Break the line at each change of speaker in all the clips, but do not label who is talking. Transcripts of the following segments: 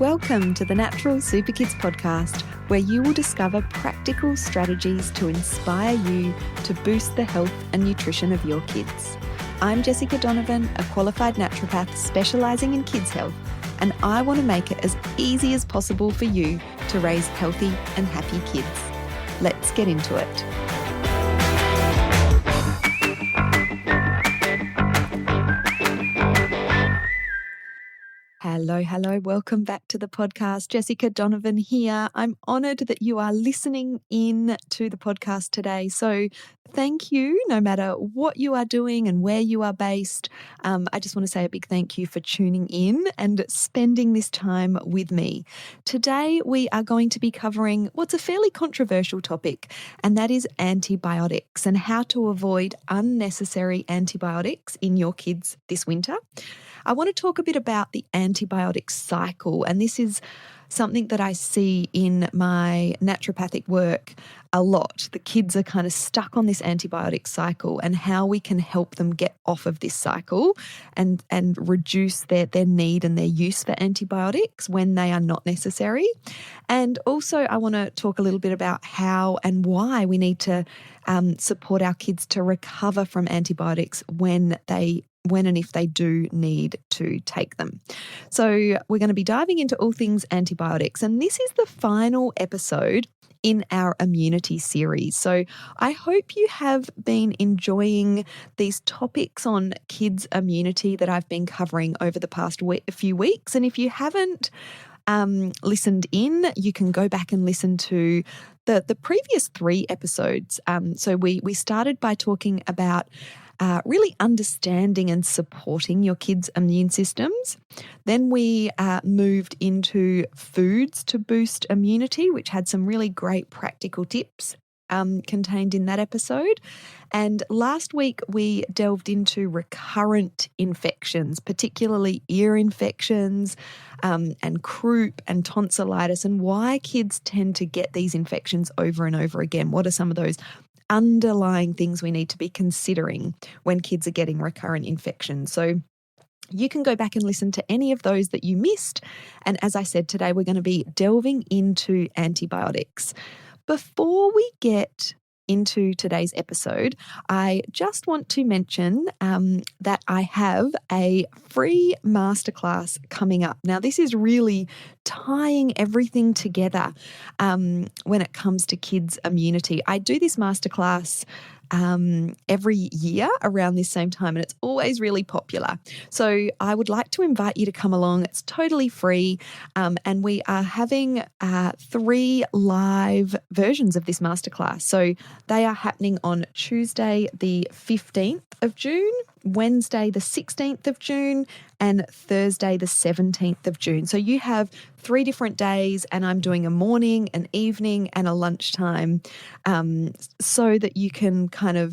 Welcome to the Natural Super Kids podcast, where you will discover practical strategies to inspire you to boost the health and nutrition of your kids. I'm Jessica Donovan, a qualified naturopath specialising in kids' health, and I want to make it as easy as possible for you to raise healthy and happy kids. Let's get into it. Hello. Welcome back to the podcast. Jessica Donovan here. I'm honoured that you are listening in to the podcast today. So thank you, no matter what you are doing and where you are based. I just want to say a big thank you for tuning in and spending this time with me. Today, we are going to be covering what's a fairly controversial topic, and that is antibiotics and how to avoid unnecessary antibiotics in your kids this winter. I want to talk a bit about the antibiotic cycle, and this is something that I see in my naturopathic work a lot. The kids are kind of stuck on this antibiotic cycle and how we can help them get off of this cycle and reduce their need and their use for antibiotics when they are not necessary. And also I want to talk a little bit about how and why we need to support our kids to recover from antibiotics when and if they do need to take them. So we're going to be diving into all things antibiotics, and this is the final episode in our immunity series. So I hope you have been enjoying these topics on kids' immunity that I've been covering over the past few weeks. And if you haven't listened in, you can go back and listen to the previous 3 episodes. So we started by talking about really understanding and supporting your kids' immune systems. Then we moved into foods to boost immunity, which had some really great practical tips contained in that episode. And last week we delved into recurrent infections, particularly ear infections and croup and tonsillitis, and why kids tend to get these infections over and over again. What are some of those underlying things we need to be considering when kids are getting recurrent infections? So you can go back and listen to any of those that you missed. And as I said, today we're going to be delving into antibiotics. Before we get into today's episode, I just want to mention that I have a free masterclass coming up. Now, this is really tying everything together when it comes to kids' immunity. I do this masterclass every year around this same time, and it's always really popular. So I would like to invite you to come along. It's totally free, and we are having 3 live versions of this masterclass. So they are happening on Tuesday the 15th of June, Wednesday the 16th of June, and Thursday the 17th of June. So you have 3 different days, and I'm doing a morning, an evening, and a lunchtime, so that you can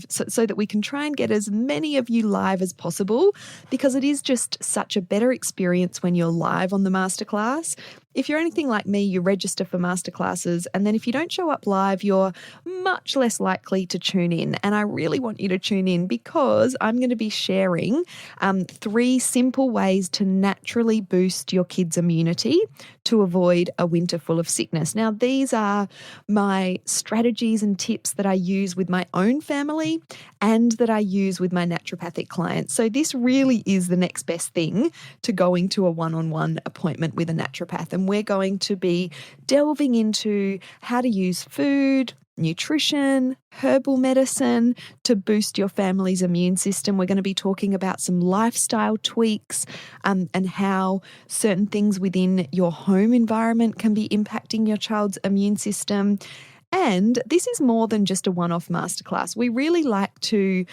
so that we can try and get as many of you live as possible, because it is just such a better experience when you're live on the masterclass. If you're anything like me, you register for masterclasses, and then if you don't show up live, you're much less likely to tune in. And I really want you to tune in, because I'm going to be sharing 3 simple ways to naturally boost your kids' immunity to avoid a winter full of sickness. Now, these are my strategies and tips that I use with my own family and that I use with my naturopathic clients. So this really is the next best thing to going to a one-on-one appointment with a naturopath. And we're going to be delving into how to use food, nutrition, herbal medicine to boost your family's immune system. We're going to be talking about some lifestyle tweaks and how certain things within your home environment can be impacting your child's immune system. And this is more than just a one-off masterclass. We really like to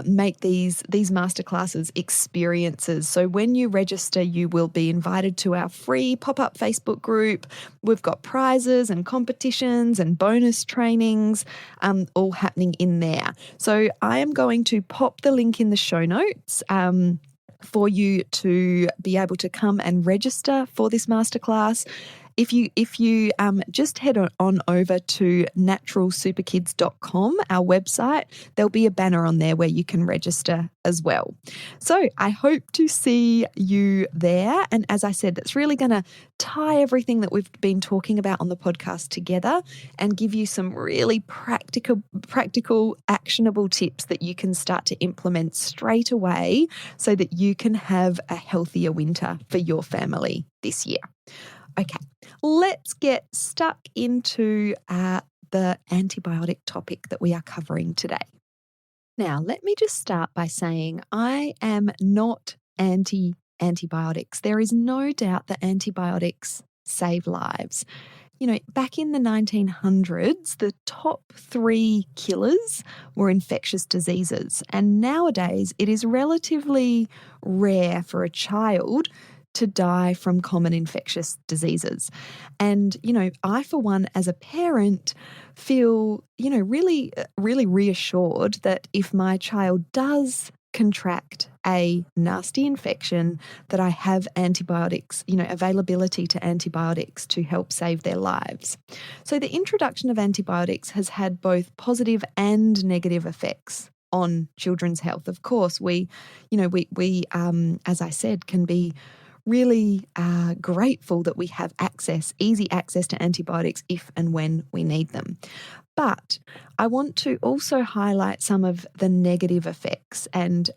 make these masterclasses experiences. So when you register, you will be invited to our free pop-up Facebook group. We've got prizes and competitions and bonus trainings all happening in there. So I am going to pop the link in the show notes for you to be able to come and register for this masterclass. If you just head on over to naturalsuperkids.com, our website, there'll be a banner on there where you can register as well. So I hope to see you there. And as I said, that's really going to tie everything that we've been talking about on the podcast together and give you some really practical, actionable tips that you can start to implement straight away so that you can have a healthier winter for your family this year. Okay, let's get stuck into the antibiotic topic that we are covering today. Now, let me just start by saying I am not anti-antibiotics. There is no doubt that antibiotics save lives. Back in the 1900s, the top 3 killers were infectious diseases. And nowadays, it is relatively rare for a child to die from common infectious diseases. And, I, for one, as a parent, feel, really, really reassured that if my child does contract a nasty infection, that I have antibiotics, availability to antibiotics to help save their lives. So the introduction of antibiotics has had both positive and negative effects on children's health. Of course, we as I said, can be really grateful that we have easy access to antibiotics if and when we need them. But I want to also highlight some of the negative effects. And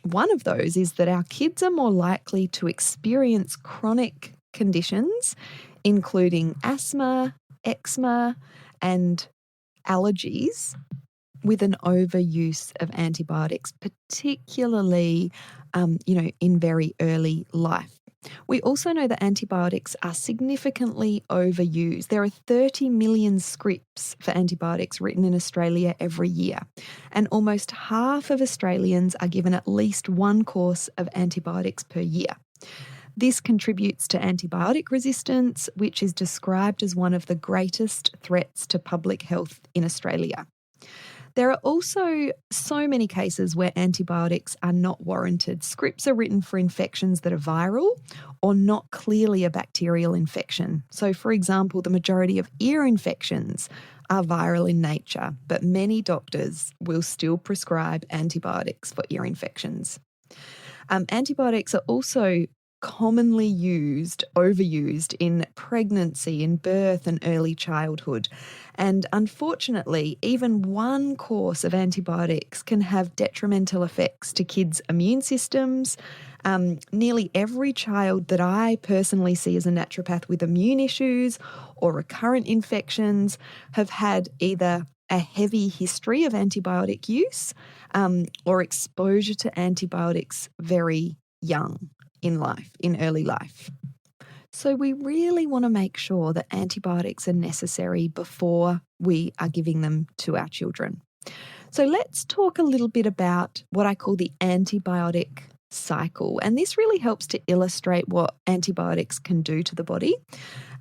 one of those is that our kids are more likely to experience chronic conditions, including asthma, eczema, and allergies with an overuse of antibiotics, particularly, in very early life. We also know that antibiotics are significantly overused. There are 30 million scripts for antibiotics written in Australia every year, and almost half of Australians are given at least one course of antibiotics per year. This contributes to antibiotic resistance, which is described as one of the greatest threats to public health in Australia. There are also so many cases where antibiotics are not warranted. Scripts are written for infections that are viral or not clearly a bacterial infection. So, for example, the majority of ear infections are viral in nature, but many doctors will still prescribe antibiotics for ear infections. Antibiotics are also commonly overused in pregnancy, in birth and early childhood. And unfortunately, even one course of antibiotics can have detrimental effects to kids' immune systems. Nearly every child that I personally see as a naturopath with immune issues or recurrent infections have had either a heavy history of antibiotic use or exposure to antibiotics very young in early life. So we really want to make sure that antibiotics are necessary before we are giving them to our children. So let's talk a little bit about what I call the antibiotic cycle. And this really helps to illustrate what antibiotics can do to the body.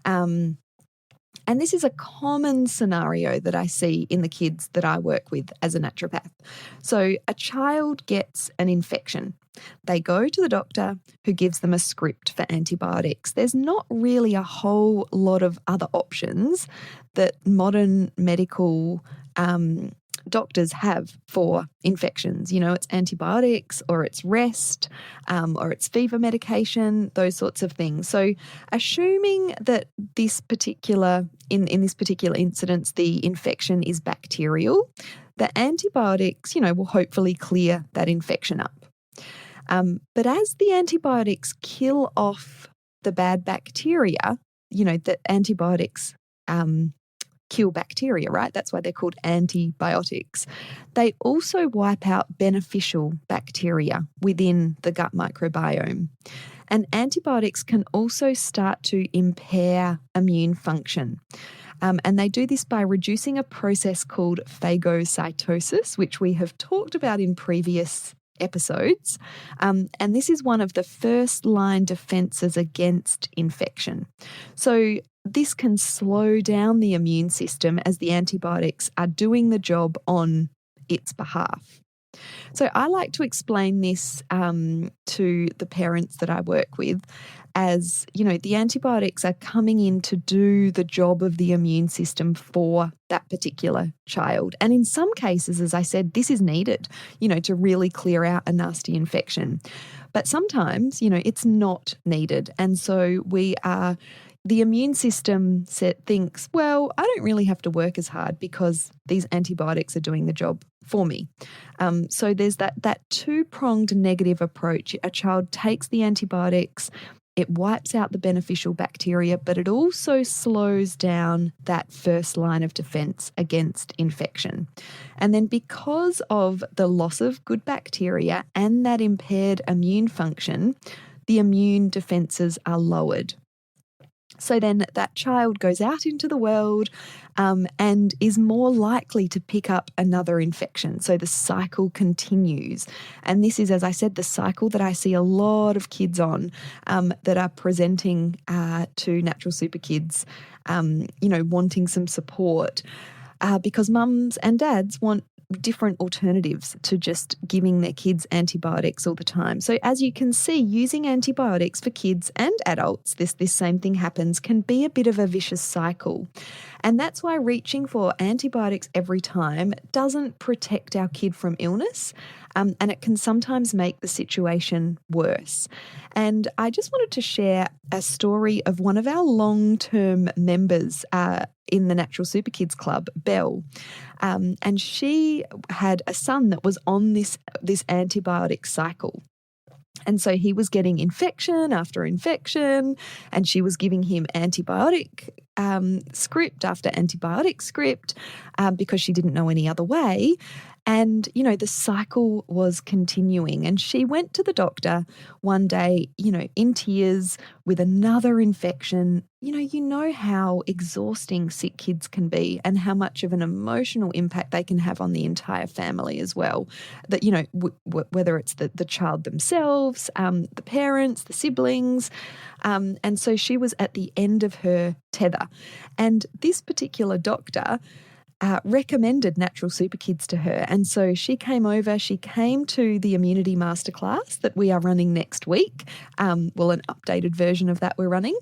And this is a common scenario that I see in the kids that I work with as a naturopath. So a child gets an infection. They go to the doctor who gives them a script for antibiotics. There's not really a whole lot of other options that modern medical doctors have for infections. It's antibiotics or it's rest or it's fever medication, those sorts of things. So assuming that in this particular incidence, the infection is bacterial, the antibiotics, will hopefully clear that infection up. But as the antibiotics kill off the bad bacteria, that antibiotics kill bacteria, right? That's why they're called antibiotics. They also wipe out beneficial bacteria within the gut microbiome. And antibiotics can also start to impair immune function. And they do this by reducing a process called phagocytosis, which we have talked about in previous episodes. And this is one of the first line defenses against infection. So this can slow down the immune system as the antibiotics are doing the job on its behalf. So I like to explain this to the parents that I work with as, the antibiotics are coming in to do the job of the immune system for that particular child. And in some cases, as I said, this is needed, to really clear out a nasty infection. But sometimes, it's not needed. And so the immune system thinks, well, I don't really have to work as hard because these antibiotics are doing the job for me. So there's that two-pronged negative approach. A child takes the antibiotics, it wipes out the beneficial bacteria, but it also slows down that first line of defense against infection. And then because of the loss of good bacteria and that impaired immune function, the immune defenses are lowered. So then that child goes out into the world and is more likely to pick up another infection. So the cycle continues. And this is, as I said, the cycle that I see a lot of kids on that are presenting to Natural Super Kids, wanting some support because mums and dads want different alternatives to just giving their kids antibiotics all the time. So as you can see, using antibiotics for kids and adults, this same thing happens, can be a bit of a vicious cycle. And that's why reaching for antibiotics every time doesn't protect our kid from illness, and it can sometimes make the situation worse. And I just wanted to share a story of one of our long-term members in the Natural Super Kids Club, Belle. And she had a son that was on this antibiotic cycle. And so he was getting infection after infection, and she was giving him antibiotic script after antibiotic script because she didn't know any other way. And, the cycle was continuing. And she went to the doctor one day, in tears with another infection. You know how exhausting sick kids can be and how much of an emotional impact they can have on the entire family as well. That, whether it's the child themselves, the parents, the siblings. And so she was at the end of her tether. And this particular doctor recommended Natural Super Kids to her. And so she came to the Immunity Masterclass that we are running next week. An updated version of that we're running.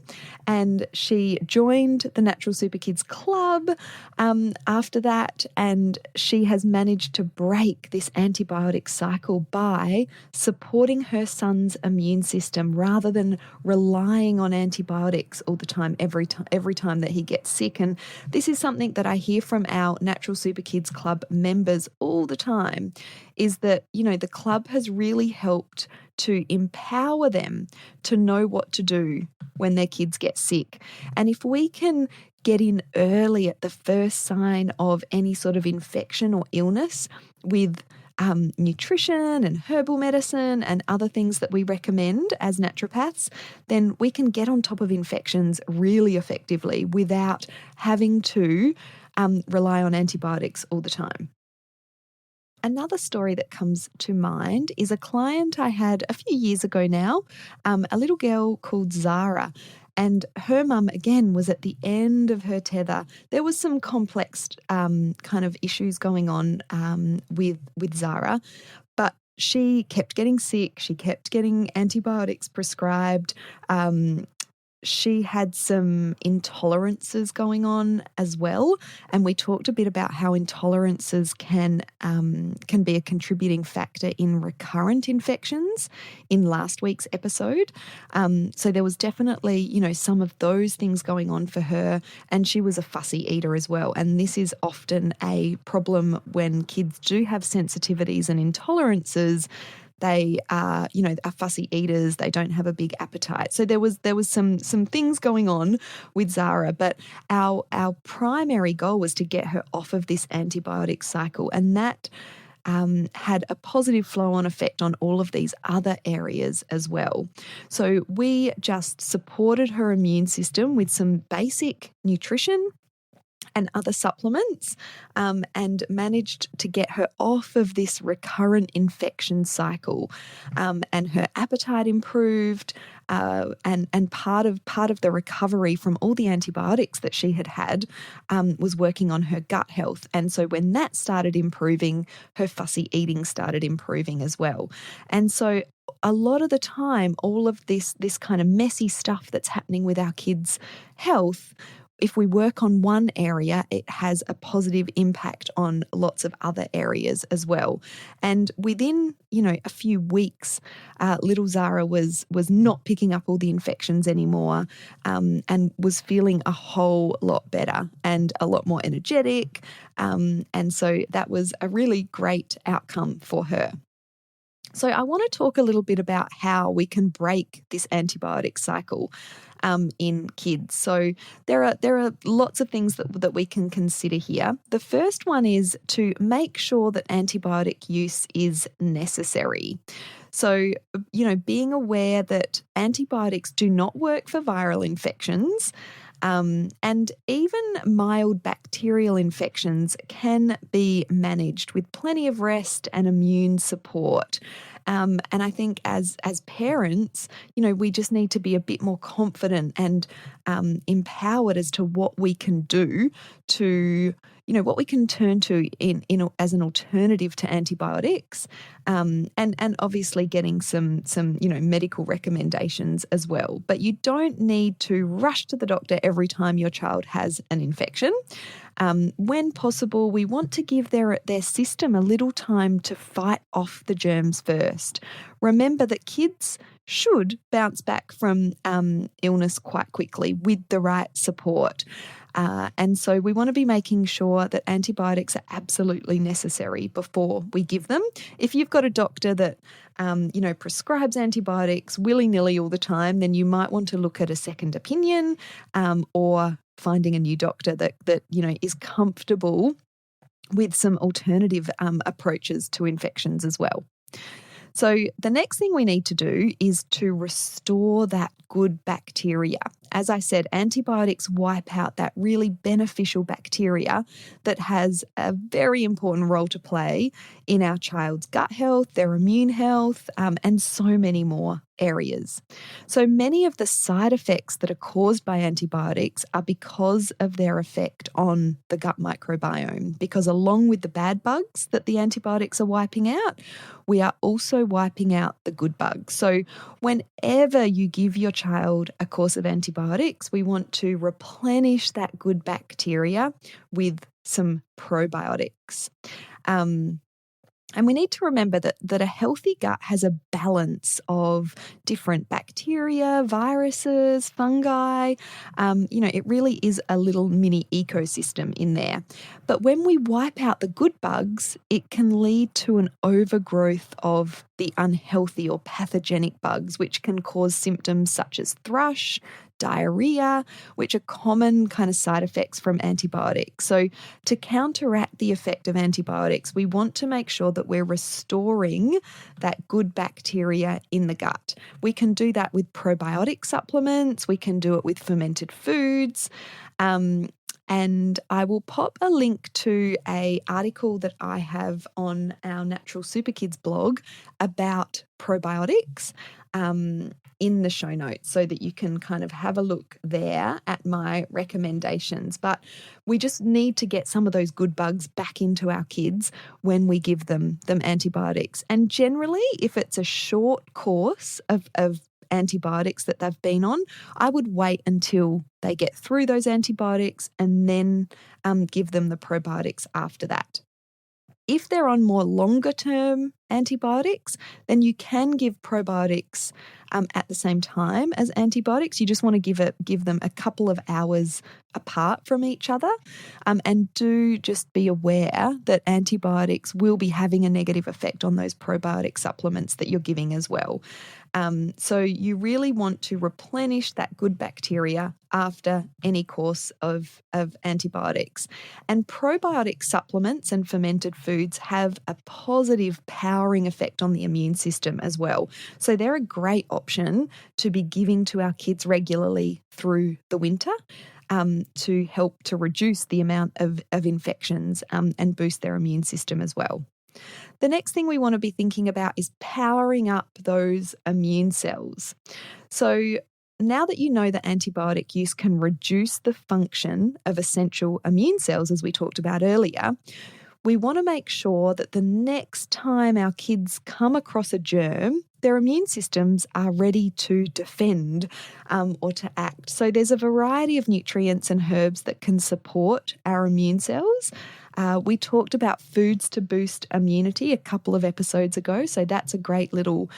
And she joined the Natural Super Kids Club after that. And she has managed to break this antibiotic cycle by supporting her son's immune system rather than relying on antibiotics all the time, every time that he gets sick. And this is something that I hear from our Natural Super Kids Club members all the time, is that, the club has really helped to empower them to know what to do when their kids get sick. And if we can get in early at the first sign of any sort of infection or illness with nutrition and herbal medicine and other things that we recommend as naturopaths, then we can get on top of infections really effectively without having to rely on antibiotics all the time. Another story that comes to mind is a client I had a few years ago now, a little girl called Zara. And her mum, again, was at the end of her tether. There was some complex kind of issues going on with Zara, but she kept getting sick. She kept getting antibiotics prescribed. She had some intolerances going on as well, and we talked a bit about how intolerances can be a contributing factor in recurrent infections in last week's episode. So there was definitely, some of those things going on for her, and she was a fussy eater as well. And this is often a problem when kids do have sensitivities and intolerances. They are fussy eaters. They don't have a big appetite. So there was some things going on with Zara, but our primary goal was to get her off of this antibiotic cycle, and that had a positive flow-on effect on all of these other areas as well. So we just supported her immune system with some basic nutrition and other supplements, and managed to get her off of this recurrent infection cycle. And her appetite improved, and part of the recovery from all the antibiotics that she had had was working on her gut health. And so when that started improving, her fussy eating started improving as well. And so a lot of the time, all of this kind of messy stuff that's happening with our kids' health, if we work on one area, it has a positive impact on lots of other areas as well. And within, a few weeks, little Zara was not picking up all the infections anymore, and was feeling a whole lot better and a lot more energetic. And so that was a really great outcome for her. So I want to talk a little bit about how we can break this antibiotic cycle in kids. So there are lots of things that we can consider here. The first one is to make sure that antibiotic use is necessary. So, being aware that antibiotics do not work for viral infections, and even mild bacterial infections can be managed with plenty of rest and immune support. And I think as parents, we just need to be a bit more confident and empowered as to what we can do to, what we can turn to in as an alternative to antibiotics, and obviously getting some medical recommendations as well. But you don't need to rush to the doctor every time your child has an infection. When possible, we want to give their system a little time to fight off the germs first. Remember that kids should bounce back from illness quite quickly with the right support. And so we want to be making sure that antibiotics are absolutely necessary before we give them. If you've got a doctor that, prescribes antibiotics willy-nilly all the time, then you might want to look at a second opinion, or finding a new doctor that is comfortable with some alternative approaches to infections as well. So the next thing we need to do is to restore that good bacteria. As I said, antibiotics wipe out that really beneficial bacteria that has a very important role to play in our child's gut health, their immune health, and so many more areas. So many of the side effects that are caused by antibiotics are because of their effect on the gut microbiome, because along with the bad bugs that the antibiotics are wiping out, we are also wiping out the good bugs. So whenever you give your child a course of antibiotics, we want to replenish that good bacteria with some probiotics. And we need to remember that a healthy gut has a balance of different bacteria, viruses, fungi. It really is a little mini ecosystem in there. But when we wipe out the good bugs, it can lead to an overgrowth of the unhealthy or pathogenic bugs, which can cause symptoms such as thrush, diarrhea, which are common kind of side effects from antibiotics. So to counteract the effect of antibiotics, we want to make sure that we're restoring that good bacteria in the gut. We can do that with probiotic supplements. We can do it with fermented foods. And I will pop a link to an article that I have on our Natural Super Kids blog about probiotics in the show notes, so that you can kind of have a look there at my recommendations. But we just need to get some of those good bugs back into our kids when we give them antibiotics. And generally, if it's a short course of antibiotics that they've been on, I would wait until they get through those antibiotics and then give them the probiotics after that. If they're on more longer term antibiotics, then you can give probiotics at the same time as antibiotics. You just want to give them a couple of hours apart from each other, and do just be aware that antibiotics will be having a negative effect on those probiotic supplements that you're giving as well. So you really want to replenish that good bacteria after any course of antibiotics. And probiotic supplements and fermented foods have a positive powering effect on the immune system as well. So they're a great option to be giving to our kids regularly through the winter. to help to reduce the amount of infections and boost their immune system as well. The next thing we want to be thinking about is powering up those immune cells. So now that you know that antibiotic use can reduce the function of essential immune cells, as we talked about earlier, we want to make sure that the next time our kids come across a germ, their immune systems are ready to defend or to act. So there's a variety of nutrients and herbs that can support our immune cells. We talked about foods to boost immunity a couple of episodes ago, so that's a great little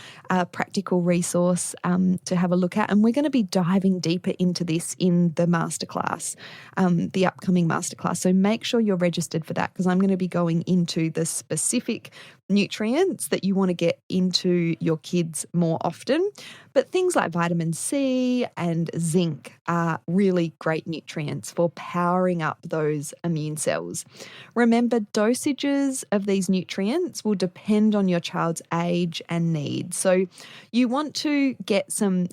practical resource to have a look at. And we're going to be diving deeper into this in the masterclass, the upcoming masterclass. So make sure you're registered for that, because I'm going to be going into the specific nutrients that you want to get into your kids more often. But things like vitamin C and zinc are really great nutrients for powering up those immune cells. Remember, dosages of these nutrients will depend on your child's age and needs. So you want to get some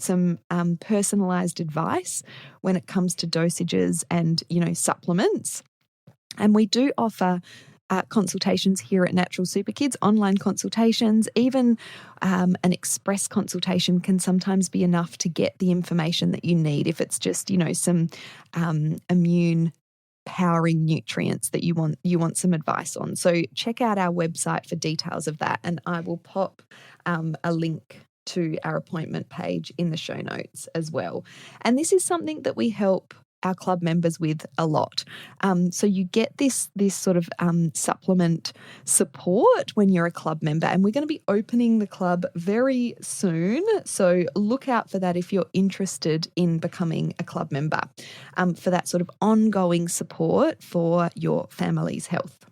personalized advice when it comes to dosages and, supplements. And we do offer consultations here at Natural Super Kids, online consultations. Even an express consultation can sometimes be enough to get the information that you need if it's just, some immune powering nutrients that you want some advice on. So check out our website for details of that, and I will pop a link to our appointment page in the show notes as well. And this is something that we help our club members with a lot. So you get this sort of supplement support when you're a club member, and we're going to be opening the club very soon. So look out for that if you're interested in becoming a club member, for that sort of ongoing support for your family's health.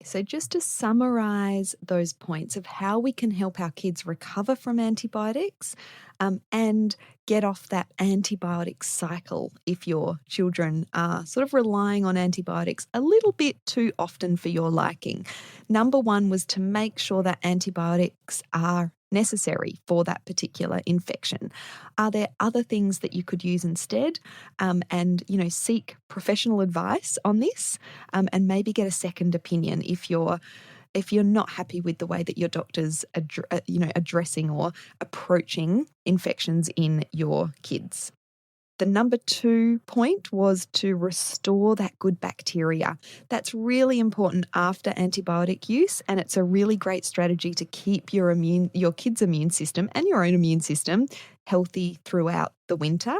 So just to summarize those points of how we can help our kids recover from antibiotics and get off that antibiotic cycle if your children are sort of relying on antibiotics a little bit too often for your liking. Number one was to make sure that antibiotics are necessary for that particular infection. Are there other things that you could use instead? And seek professional advice on this, and maybe get a second opinion if you're not happy with the way that your doctor's addressing or approaching infections in your kids. The number 2 point was to restore that good bacteria. That's really important after antibiotic use, and it's a really great strategy to keep your kids' immune system and your own immune system healthy throughout the winter.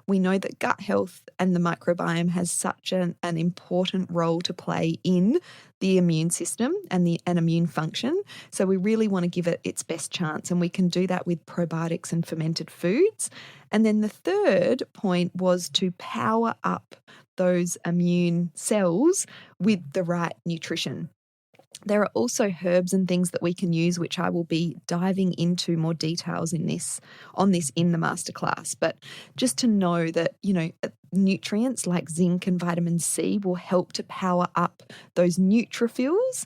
We know that gut health and the microbiome has such an important role to play in the immune system and immune function. So we really want to give it its best chance, and we can do that with probiotics and fermented foods. And then the third point was to power up those immune cells with the right nutrition. There are also herbs and things that we can use, which I will be diving into more details on this in the masterclass. But just to know that, nutrients like zinc and vitamin C will help to power up those neutrophils,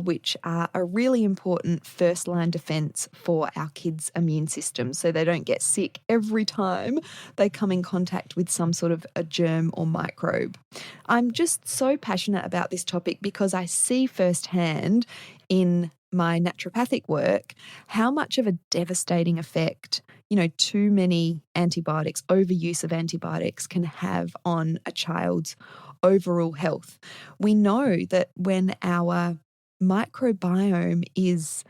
which are a really important first-line defense for our kids' immune system, so they don't get sick every time they come in contact with some sort of a germ or microbe. I'm just so passionate about this topic because I see firsthand in my naturopathic work how much of a devastating effect too many antibiotics, overuse of antibiotics can have on a child's overall health. We know that when our microbiome is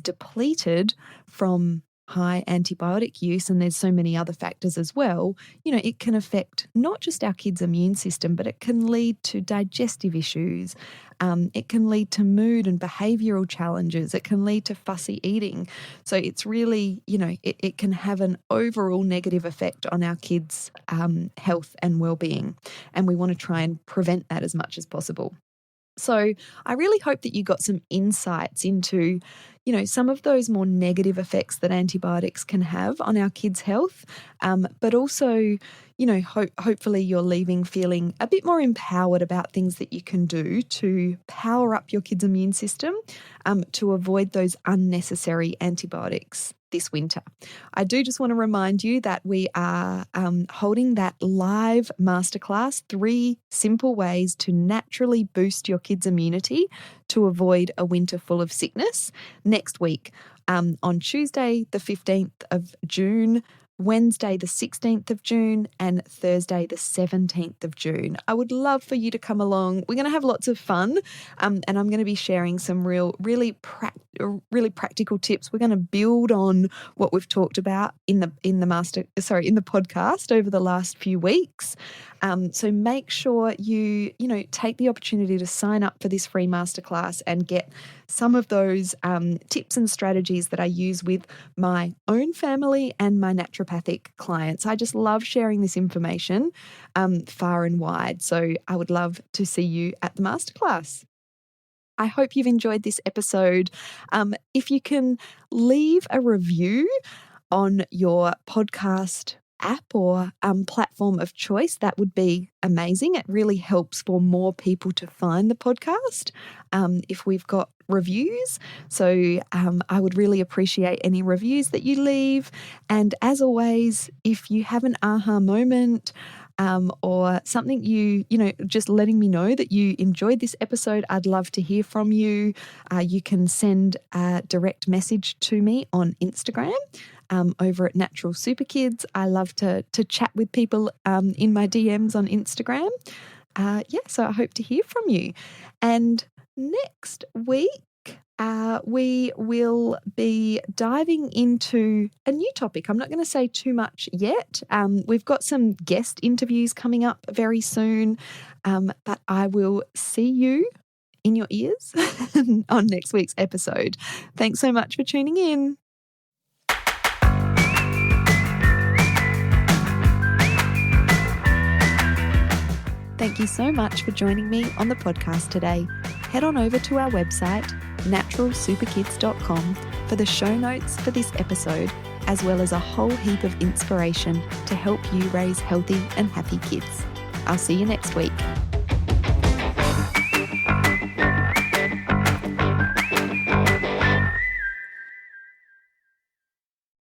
depleted from high antibiotic use, and there's so many other factors as well, it can affect not just our kids' immune system, but it can lead to digestive issues. It can lead to mood and behavioural challenges. It can lead to fussy eating. So it's really, it can have an overall negative effect on our kids' health and well-being. And we want to try and prevent that as much as possible. So I really hope that you got some insights into, some of those more negative effects that antibiotics can have on our kids' health, but also, hopefully you're leaving feeling a bit more empowered about things that you can do to power up your kids' immune system, to avoid those unnecessary antibiotics this winter. I do just want to remind you that we are holding that live masterclass, 3 simple ways to naturally boost your kids' immunity to avoid a winter full of sickness, next week on Tuesday, the 15th of June, Wednesday, the 16th of June, and Thursday, the 17th of June. I would love for you to come along. We're going to have lots of fun, and I'm going to be sharing some really practical tips. We're going to build on what we've talked about in the podcast over the last few weeks. So make sure you take the opportunity to sign up for this free masterclass and get some of those tips and strategies that I use with my own family and my naturopathic clients. I just love sharing this information far and wide. So I would love to see you at the masterclass. I hope you've enjoyed this episode. If you can leave a review on your podcast app or platform of choice, that would be amazing. It really helps for more people to find the podcast if we've got reviews. So I would really appreciate any reviews that you leave. And as always, if you have an aha moment, or something just letting me know that you enjoyed this episode, I'd love to hear from you. You can send a direct message to me on Instagram over at Natural Super Kids. I love to chat with people in my DMs on Instagram. So I hope to hear from you. And next week, we will be diving into a new topic. I'm not going to say too much yet. We've got some guest interviews coming up very soon, but I will see you in your ears on next week's episode. Thanks so much for tuning in. Thank you so much for joining me on the podcast today. Head on over to our website, naturalsuperkids.com, for the show notes for this episode, as well as a whole heap of inspiration to help you raise healthy and happy kids. I'll see you next week.